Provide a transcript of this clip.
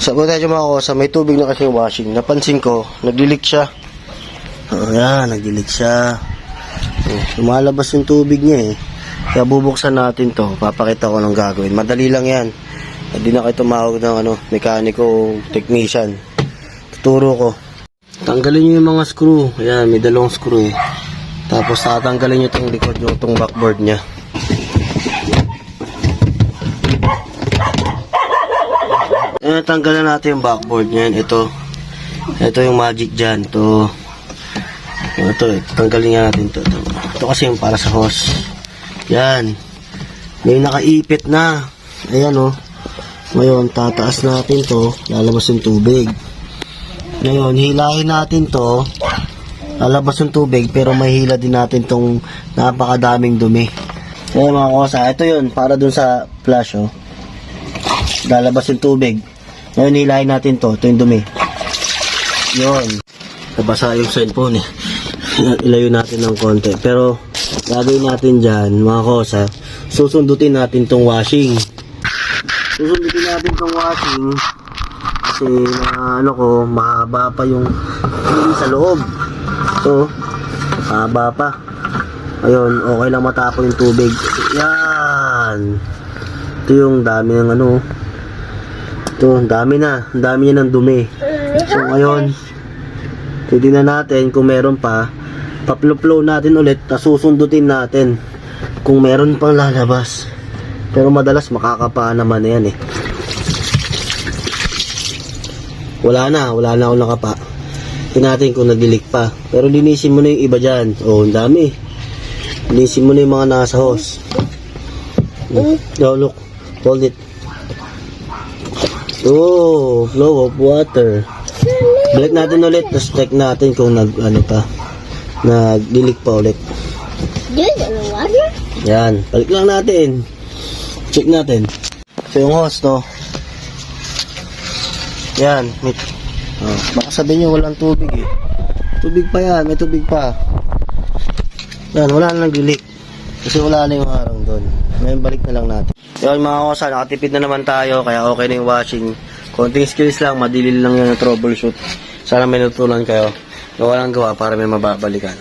Sabi tayo mga kosa, may tubig na kasi yung washing. Napansin ko, nagdilik siya. Ayan, nagdilik siya. Lumalabas yung tubig niya eh. Kaya bubuksan natin to. Papakita ko ng gagawin. Madali lang yan. Hindi na kayo tumawag ng mekaniko o technician. Tuturo ko. Tanggalin nyo yung mga screw. Ayan, may dalawang screw eh. Tapos tatanggalin nyo itong likod nyo, itong backboard nya. Ayan, tanggalan natin yung backboard nya. Ito yung magic dyan. Ito, tanggalin nga natin ito. Ito kasi yung para sa hose. Yan. May nakaipit na. Ayan o. Ngayon, tataas natin to. Lalabas yung tubig. Ngayon, hilahin natin to. Lalabas yung tubig, pero may hila din natin tong napakadaming dumi. Ayan mga kosa. Ito yun, para dun sa flash o. Lalabas yung tubig. Ngayon, hilahin natin to. Ito yung dumi. Yun. Nabasa yung cellphone eh. Ilayo natin ng konti. Pero, gagawin natin dyan, mga kosa, susundutin natin tong washing. Susundutin natin tong washing kasi mahaba pa yung hindi sa loob. So, mahaba pa. Ayun, okay lang matapo yung tubig. Yan. Ito yung dami ng ito, dami na. Ang dami niya ng dumi. So, ngayon, titignan natin kung meron pa. Pa-flow natin ulit, susundutin natin kung meron pang lalabas. Pero madalas makakapa naman na yan eh. Wala na ako nakapa. Tingnan natin kung nagdilik pa. Pero linisin mo na yung iba dyan. Oh, ang dami. Linisin mo na yung mga nasa hose. Oh, look. Hold it. Oh, flow of water. Balik natin ulit, tapos check natin kung nagdilik pa ulit. water? Yan, balik lang natin. Check natin. So yung hose to. Yan, baka sabihin nyo walang tubig eh. Tubig pa yan, may tubig pa. Yan, wala na nagdilik. Kasi wala na yung harang doon. Ngayon balik na lang natin. Yan mga kosa, nakatipid na naman tayo. Kaya okay na yung washing. Konting skills lang, madili lang yung troubleshoot. Sana may natutunan kayo. Gawa lang gawa para may mababalikan.